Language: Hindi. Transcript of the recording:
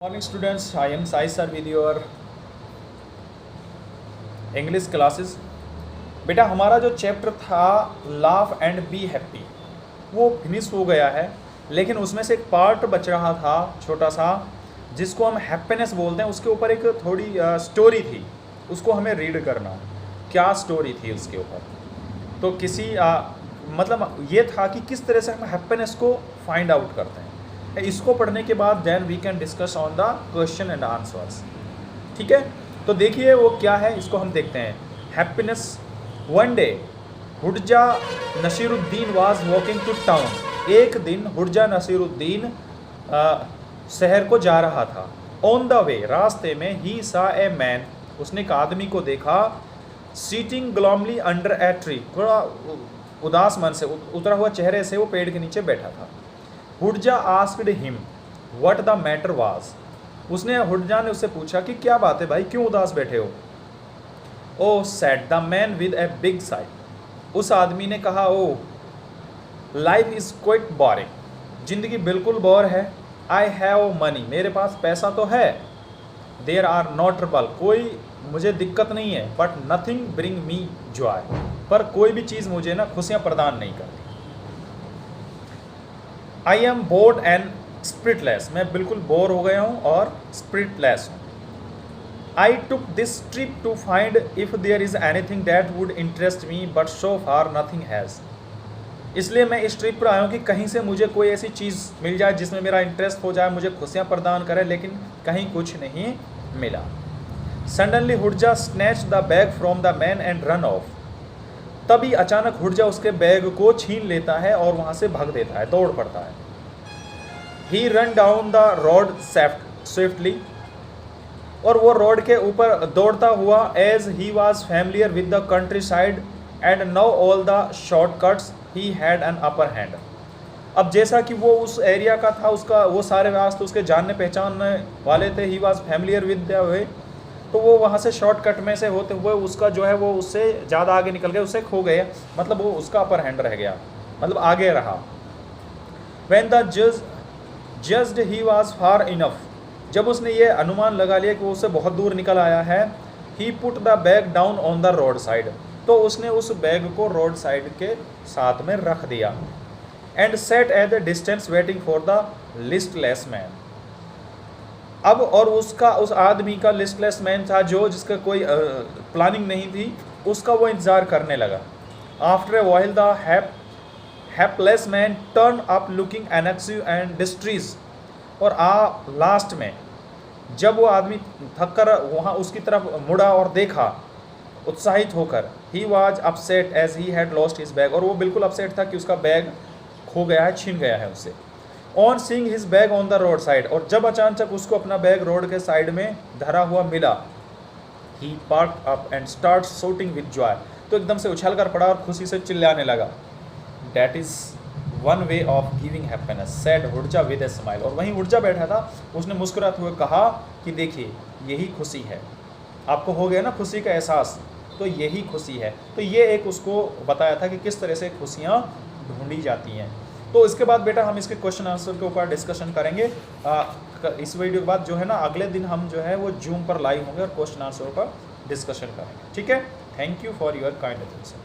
Morning students, I am Sai sir with your English classes। बेटा हमारा जो चैप्टर था लाफ एंड बी हैप्पी वो फिनिश हो गया है, लेकिन उसमें से एक पार्ट बच रहा था छोटा सा जिसको हम हैप्पीनेस बोलते हैं। उसके ऊपर एक थोड़ी स्टोरी थी, उसको हमें रीड करना। क्या स्टोरी थी उसके ऊपर? तो किसी मतलब ये था कि किस तरह से हम हैप्पीनेस को फाइंड आउट करते हैं। इसको पढ़ने के बाद then we can discuss on the question and answers. ठीक है, तो देखिए वो क्या है, इसको हम देखते हैं। Happiness. One day Hodja Nasreddin was walking to town. एक दिन हुर्जा नसीरुद्दीन शहर को जा रहा था। ऑन द वे, रास्ते में, ही सा ए मैन, उसने एक आदमी को देखा। सीटिंग ग्लॉमली अंडर ए ट्री, थोड़ा उदास मन से, उतरा हुआ चेहरे से वो पेड़ के नीचे बैठा था। Hodja asked him what the matter was. Hodja ने उससे पूछा कि क्या बात है भाई, क्यों उदास बैठे हो? Oh said the man with a big sigh. उस आदमी ने कहा, oh life is quite boring, जिंदगी बिल्कुल बोर है। आई हैव मनी, मेरे पास पैसा तो है। देयर आर नो ट्रबल, कोई मुझे दिक्कत नहीं है। But nothing bring me Joy, पर कोई भी चीज़ मुझे ना खुशियाँ प्रदान नहीं करती। I am bored and spiritless, मैं बिल्कुल बोर हो गया हूँ और स्प्रिटलेस हूँ। I took this trip to find if there is anything that would interest me but so far nothing has. इसलिए मैं इस ट्रिप पर आया हूँ कि कहीं से मुझे कोई ऐसी चीज़ मिल जाए जिसमें मेरा इंटरेस्ट हो जाए, मुझे खुशियाँ प्रदान करे, लेकिन कहीं कुछ नहीं मिला। Suddenly Hodja snatch the bag from the man and run off. तभी अचानक हुर्जा उसके बैग को छीन लेता है और वहाँ से भाग देता है, दौड़ पड़ता है। He run down the road swiftly, और वो रोड के ऊपर दौड़ता हुआ। As he was familiar with the country and know all the shortcuts, he had an upper hand. अब जैसा कि वो उस एरिया का था, उसका वो सारे रास्ते उसके जानने पहचानने वाले थे। ही was familiar with the way, तो वो वहाँ से शॉर्टकट में से होते हुए उसका जो है वो उससे ज़्यादा आगे निकल गए, उससे खो गए, मतलब वो उसका अपर हैंड रह गया, मतलब आगे रहा। When the judged he was far enough, जब उसने ये अनुमान लगा लिया कि वो उससे बहुत दूर निकल आया है। He put the bag down on the road side, तो उसने उस बैग को रोड साइड के साथ में रख दिया। And set at the distance waiting for the listless man. अब और उसका, उस आदमी का, लिस्टलेस मैन था जो जिसका कोई प्लानिंग नहीं थी, उसका वो इंतज़ार करने लगा। After a while the hapless man turn up looking anxious and distressed, और लास्ट में जब वो आदमी थक कर वहाँ उसकी तरफ मुड़ा और देखा उत्साहित होकर, he was upset as he had lost his bag, और वो बिल्कुल अपसेट था कि उसका बैग खो गया है, छीन गया है उससे। On seeing his bag on the road side, और जब अचानक उसको अपना बैग रोड के साइड में धरा हुआ मिला, he perk up and start shouting with joy, तो एकदम से उछल कर पड़ा और खुशी से चिल्लाने लगा। That is one way of giving happiness, said Hodja with a smile, और वहीं हुर्जा बैठा था, उसने मुस्कुराते हुए कहा कि देखिए यही खुशी है। आपको हो गया ना खुशी का एहसास, तो यही खुशी है। तो ये एक उसको बताया था कि किस तरह से खुशियाँ ढूंढी जाती हैं। तो इसके बाद बेटा हम इसके क्वेश्चन आंसर के ऊपर डिस्कशन करेंगे। इस वीडियो के बाद जो है ना अगले दिन हम जो है वो जूम पर लाइव होंगे और क्वेश्चन आंसर पर डिस्कशन करेंगे। ठीक है, thank you for your kind attention.